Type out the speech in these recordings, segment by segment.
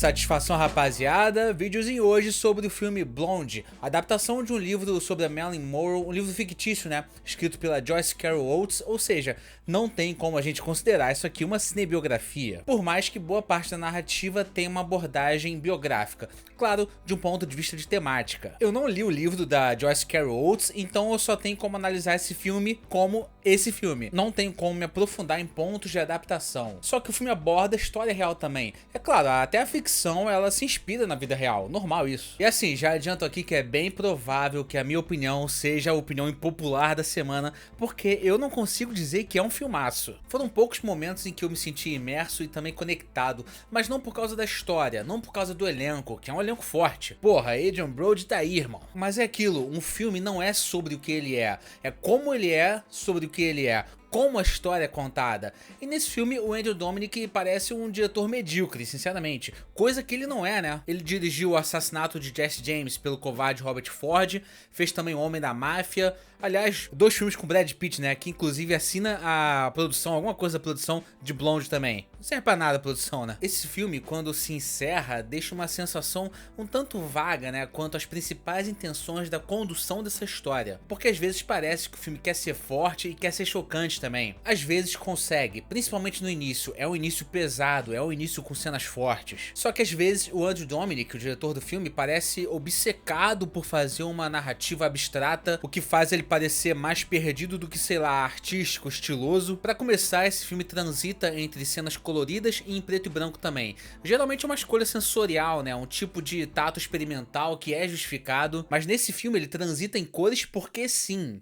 Satisfação, rapaziada, videozinho hoje sobre o filme Blonde, adaptação de um livro sobre a Marilyn Monroe, um livro fictício, né, escrito pela Joyce Carol Oates, ou seja, não tem como a gente considerar isso aqui uma cinebiografia, por mais que boa parte da narrativa tenha uma abordagem biográfica, claro, de um ponto de vista de temática. Eu não li o livro da Joyce Carol Oates, então eu só tenho como analisar esse filme como esse filme, não tenho como me aprofundar em pontos de adaptação, só que o filme aborda a história real também, é claro, até a ficção ela se inspira na vida real, normal isso. E assim, já adianto aqui que é bem provável que a minha opinião seja a opinião impopular da semana, porque eu não consigo dizer que é um filmaço. Foram poucos momentos em que eu me senti imerso e também conectado, mas não por causa da história, não por causa do elenco, que é um elenco forte. Porra, Adrien Brody tá aí, irmão. Mas é aquilo, um filme não é sobre o que ele é como ele é sobre o que ele é. Como a história é contada. E nesse filme o Andrew Dominik parece um diretor medíocre, sinceramente, coisa que ele não é, né? Ele dirigiu o assassinato de Jesse James pelo covarde Robert Ford, fez também O Homem da Máfia, aliás, 2 filmes com Brad Pitt, né, que inclusive assina a produção, alguma coisa da produção de Blonde também. Não serve pra nada a produção, né? Esse filme, quando se encerra, deixa uma sensação um tanto vaga, né, quanto às principais intenções da condução dessa história, porque às vezes parece que o filme quer ser forte e quer ser chocante também. Às vezes consegue, principalmente no início, é um início pesado, é um início com cenas fortes. Só que às vezes o Andrew Dominik, o diretor do filme, parece obcecado por fazer uma narrativa abstrata, o que faz ele parecer mais perdido do que, sei lá, artístico, estiloso. Pra começar, esse filme transita entre cenas coloridas e em preto e branco também. Geralmente é uma escolha sensorial, né, um tipo de tato experimental que é justificado, mas nesse filme ele transita em cores porque sim,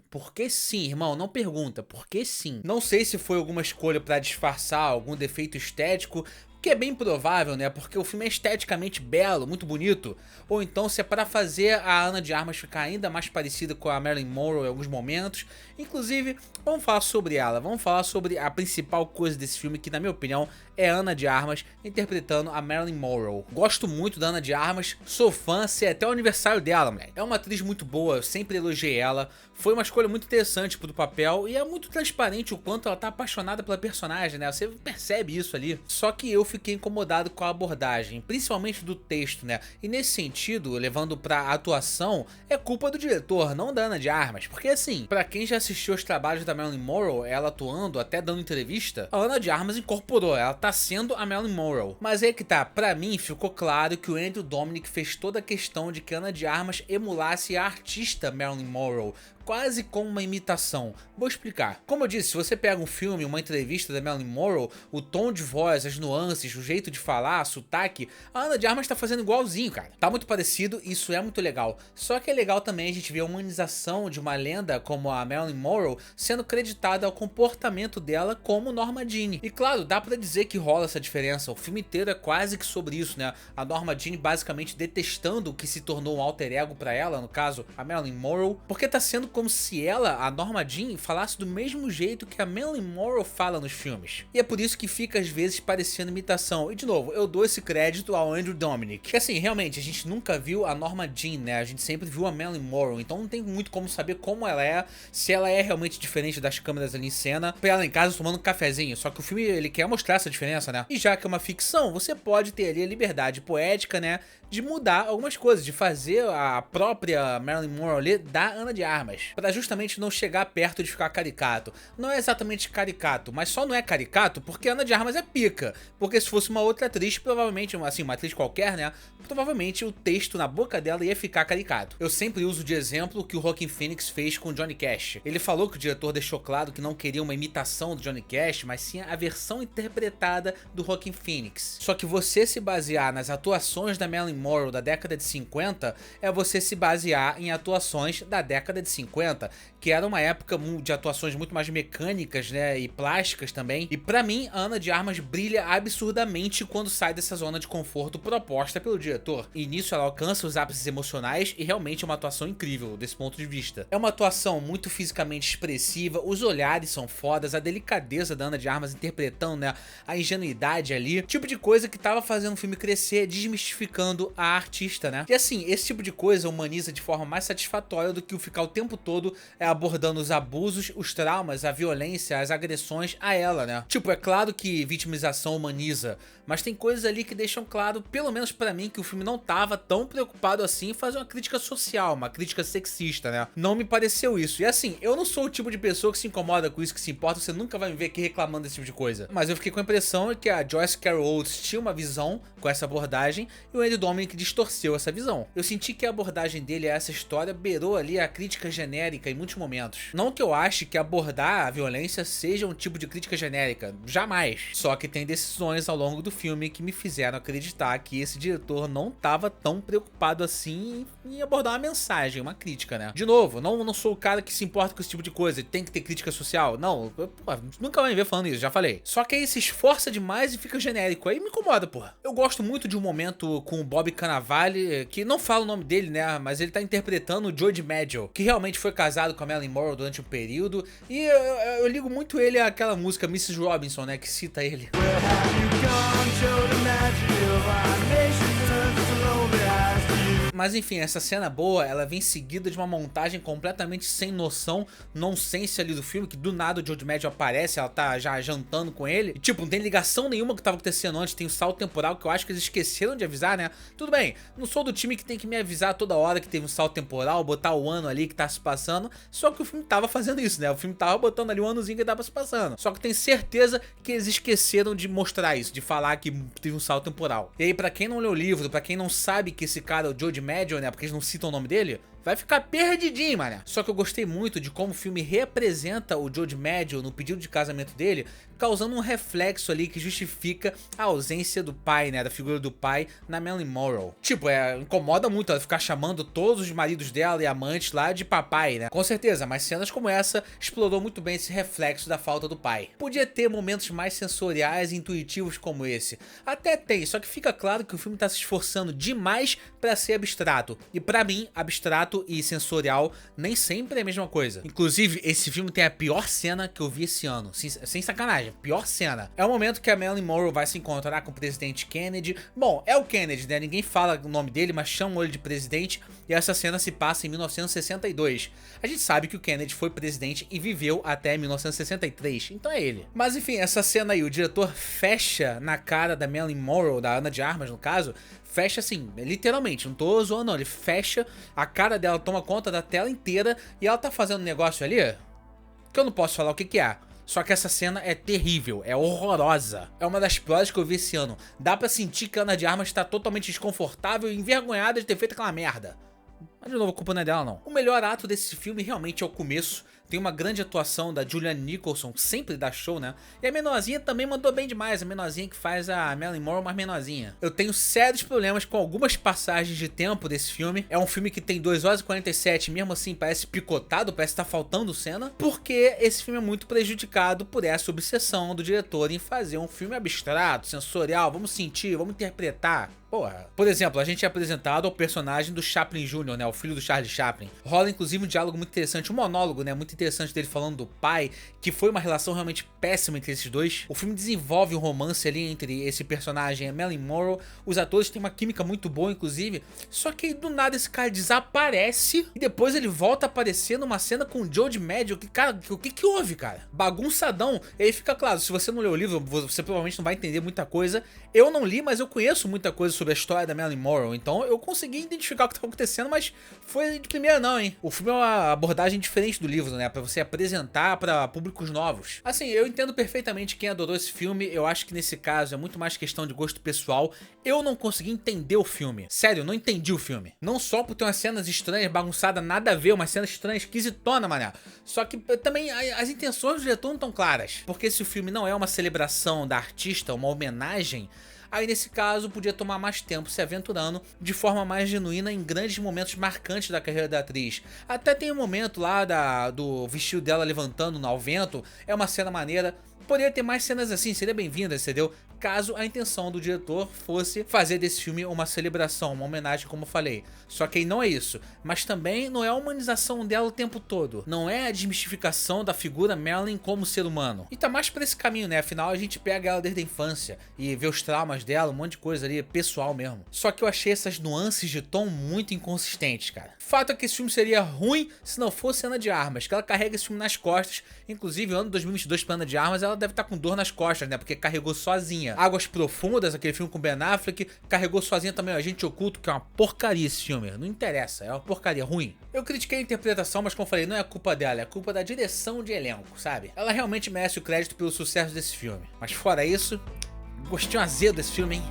irmão, não pergunta, porque sim. Não sei se foi alguma escolha pra disfarçar algum defeito estético, que é bem provável, né, porque o filme é esteticamente belo, muito bonito, ou então se é para fazer a Ana de Armas ficar ainda mais parecida com a Marilyn Monroe em alguns momentos. Inclusive, vamos falar sobre ela, vamos falar sobre a principal coisa desse filme, que na minha opinião é a Ana de Armas interpretando a Marilyn Monroe. Gosto muito da Ana de Armas, sou fã, sei até o aniversário dela, moleque. É uma atriz muito boa, eu sempre elogiei ela, foi uma escolha muito interessante pro papel e é muito transparente o quanto ela tá apaixonada pela personagem, né, você percebe isso ali. Só que eu fiquei incomodado com a abordagem, principalmente do texto, né? E nesse sentido, levando pra atuação, é culpa do diretor, não da Ana de Armas, porque assim, pra quem já assistiu aos trabalhos da Marilyn Monroe, ela atuando, até dando entrevista, a Ana de Armas incorporou, ela tá sendo a Marilyn Monroe. Mas aí que tá, pra mim ficou claro que o Andrew Dominik fez toda a questão de que a Ana de Armas emulasse a artista Marilyn Monroe, quase como uma imitação. Vou explicar. Como eu disse, se você pega um filme, uma entrevista da Marilyn Monroe, o tom de voz, as nuances, o jeito de falar, sotaque, a Ana de Armas tá fazendo igualzinho, cara. Tá muito parecido, isso é muito legal. Só que é legal também a gente ver a humanização de uma lenda como a Marilyn Monroe sendo creditada ao comportamento dela como Norma Jean. E claro, dá pra dizer que rola essa diferença, o filme inteiro é quase que sobre isso, né? A Norma Jean basicamente detestando o que se tornou um alter ego pra ela, no caso, a Marilyn Monroe, porque tá sendo como se ela, a Norma Jean, falasse do mesmo jeito que a Marilyn Monroe fala nos filmes. E é por isso que fica às vezes parecendo imitação. E de novo, eu dou esse crédito ao Andrew Dominik. Que assim, realmente, a gente nunca viu a Norma Jean, né? A gente sempre viu a Marilyn Monroe, então não tem muito como saber como ela é, se ela é realmente diferente das câmeras ali em cena, pra ela em casa tomando um cafezinho. Só que o filme, ele quer mostrar essa diferença, né? E já que é uma ficção, você pode ter ali a liberdade poética, né, de mudar algumas coisas, de fazer a própria Marilyn Monroe ali da Ana de Armas, pra justamente não chegar perto de ficar caricato. Não é exatamente caricato, mas só não é caricato porque a Ana de Armas é pica, porque se fosse uma outra atriz, provavelmente, assim, uma atriz qualquer, né, provavelmente o texto na boca dela ia ficar caricato. Eu sempre uso de exemplo o que o Joaquin Phoenix fez com o Johnny Cash. Ele falou que o diretor deixou claro que não queria uma imitação do Johnny Cash, mas sim a versão interpretada do Joaquin Phoenix. Só que você se basear nas atuações da Marilyn Monroe da década de 50 é você se basear em atuações da década de 50, que era uma época de atuações muito mais mecânicas, né, e plásticas também. E pra mim, a Ana de Armas brilha absurdamente quando sai dessa zona de conforto proposta pelo diretor. E nisso ela alcança os ápices emocionais e realmente é uma atuação incrível desse ponto de vista. É uma atuação muito fisicamente expressiva, os olhares são fodas, a delicadeza da Ana de Armas interpretando, né, a ingenuidade ali, tipo de coisa que tava fazendo o filme crescer, desmistificando a artista, né. E assim, esse tipo de coisa humaniza de forma mais satisfatória do que o ficar o tempo todo abordando os abusos, os traumas, a violência, as agressões a ela, né? Tipo, é claro que vitimização humaniza, mas tem coisas ali que deixam claro, pelo menos pra mim, que o filme não tava tão preocupado assim em fazer uma crítica social, uma crítica sexista, né? Não me pareceu isso. E assim, eu não sou o tipo de pessoa que se incomoda com isso, que se importa, você nunca vai me ver aqui reclamando desse tipo de coisa. Mas eu fiquei com a impressão que a Joyce Carol Oates tinha uma visão com essa abordagem e o Andy Dominic distorceu essa visão. Eu senti que a abordagem dele a essa história beirou ali a crítica genérica em muitos momentos. Não que eu ache que abordar a violência seja um tipo de crítica genérica, jamais. Só que tem decisões ao longo do filme que me fizeram acreditar que esse diretor não estava tão preocupado assim em abordar uma mensagem, uma crítica, né? De novo, não sou o cara que se importa com esse tipo de coisa, tem que ter crítica social. Não, nunca vai me ver falando isso, já falei. Só que aí se esforça demais e fica genérico, aí me incomoda, porra. Eu gosto muito de um momento com o Bob Cannavale, que não fala o nome dele, né, mas ele tá interpretando o Joe DiMaggio, que realmente foi casado com a Marilyn Monroe durante um período, e eu ligo muito ele àquela música Mrs. Robinson, né, que cita ele. Mas enfim, essa cena boa, ela vem seguida de uma montagem completamente sem noção, nonsense ali do filme, que do nada o Joe DiMaggio aparece, ela tá já jantando com ele, e tipo, não tem ligação nenhuma com o que tava acontecendo antes, tem um salto temporal que eu acho que eles esqueceram de avisar, né? Tudo bem, não sou do time que tem que me avisar toda hora que teve um salto temporal, botar o ano ali que tá se passando, só que o filme tava fazendo isso, né? O filme tava botando ali o anozinho que tava se passando, só que tenho certeza que eles esqueceram de mostrar isso, de falar que teve um salto temporal. E aí, pra quem não leu o livro, pra quem não sabe que esse cara é o Joe DiMaggio, né, porque eles não citam o nome dele, vai ficar perdidinho, mané. Só que eu gostei muito de como o filme representa o Joe DiMaggio no pedido de casamento dele, causando um reflexo ali que justifica a ausência do pai, né, da figura do pai na Marilyn Monroe. Tipo, incomoda muito ela ficar chamando todos os maridos dela e amantes lá de papai, né? Com certeza, mas cenas como essa explorou muito bem esse reflexo da falta do pai. Podia ter momentos mais sensoriais e intuitivos como esse. Até tem, só que fica claro que o filme tá se esforçando demais pra ser abstrato. E pra mim, abstrato e sensorial nem sempre é a mesma coisa. Inclusive, esse filme tem a pior cena que eu vi esse ano. Sem sacanagem, pior cena. É o momento que a Marilyn Monroe vai se encontrar com o presidente Kennedy. Bom, é o Kennedy, né? Ninguém fala o nome dele, mas chamam ele de presidente. E essa cena se passa em 1962. A gente sabe que o Kennedy foi presidente e viveu até 1963. Então é ele. Mas enfim, essa cena aí, o diretor fecha na cara da Marilyn Monroe, da Ana de Armas no caso, fecha assim, literalmente, não tô zoando não, ele fecha, a cara dela toma conta da tela inteira e ela tá fazendo um negócio ali que eu não posso falar o que é. Só que essa cena é terrível, é horrorosa. É uma das piores que eu vi esse ano. Dá pra sentir que a Ana de Armas tá totalmente desconfortável e envergonhada de ter feito aquela merda. Mas de novo, a culpa não é dela não. O melhor ato desse filme realmente é o começo. Tem uma grande atuação da Julianne Nicholson, sempre dá show, né? E a menorzinha também mandou bem demais, a menorzinha que faz a Marilyn Monroe mais menorzinha. Eu tenho sérios problemas com algumas passagens de tempo desse filme. É um filme que tem 2 horas e 47, mesmo assim parece picotado, parece que tá faltando cena. Porque esse filme é muito prejudicado por essa obsessão do diretor em fazer um filme abstrato, sensorial, vamos sentir, vamos interpretar. Porra. Por exemplo, a gente é apresentado ao personagem do Chaplin Jr., né, o filho do Charlie Chaplin. Rola inclusive um diálogo muito interessante, um monólogo, né, muito interessante dele falando do pai, que foi uma relação realmente péssima entre esses dois. O filme desenvolve um romance ali entre esse personagem e a Marilyn Monroe. Os atores têm uma química muito boa, inclusive. Só que do nada esse cara desaparece e depois ele volta a aparecer numa cena com o Joe DiMaggio. Cara, o que houve, cara? Bagunçadão. E aí fica claro, se você não leu o livro, você provavelmente não vai entender muita coisa. Eu não li, mas eu conheço muita coisa sobre a história da Marilyn Monroe, então eu consegui identificar o que estava acontecendo, mas foi de primeira não, hein? O filme é uma abordagem diferente do livro, né? Pra você apresentar pra públicos novos. Assim, eu entendo perfeitamente quem adorou esse filme, eu acho que nesse caso é muito mais questão de gosto pessoal. Eu não consegui entender o filme. Sério, não entendi o filme. Não só por ter umas cenas estranhas, bagunçadas, nada a ver, umas cenas estranhas, esquisitona, mané. Só que também as intenções do diretor não estão claras. Porque se o filme não é uma celebração da artista, uma homenagem, aí nesse caso podia tomar mais tempo se aventurando de forma mais genuína em grandes momentos marcantes da carreira da atriz. Até tem um momento lá do vestido dela levantando ao vento, é uma cena maneira, Poderia ter mais cenas assim, seria bem-vinda, entendeu? Caso a intenção do diretor fosse fazer desse filme uma celebração, uma homenagem, como eu falei. Só que aí não é isso. Mas também não é a humanização dela o tempo todo. Não é a desmistificação da figura Marilyn como ser humano. E tá mais pra esse caminho, né? Afinal, a gente pega ela desde a infância e vê os traumas dela, um monte de coisa ali, pessoal mesmo. Só que eu achei essas nuances de tom muito inconsistentes, cara. Fato é que esse filme seria ruim se não fosse Ana de Armas, que ela carrega esse filme nas costas. Inclusive, ano 2022 pra Ana de Armas, ela deve estar com dor nas costas, né? Porque carregou sozinha Águas Profundas, aquele filme com Ben Affleck, carregou sozinha também o Agente Oculto, que é uma porcaria esse filme, não interessa, é uma porcaria ruim. Eu critiquei a interpretação, mas como eu falei, não é culpa dela, é culpa da direção de elenco, sabe? Ela realmente merece o crédito pelo sucesso desse filme. Mas fora isso, gostinho azedo desse filme, hein?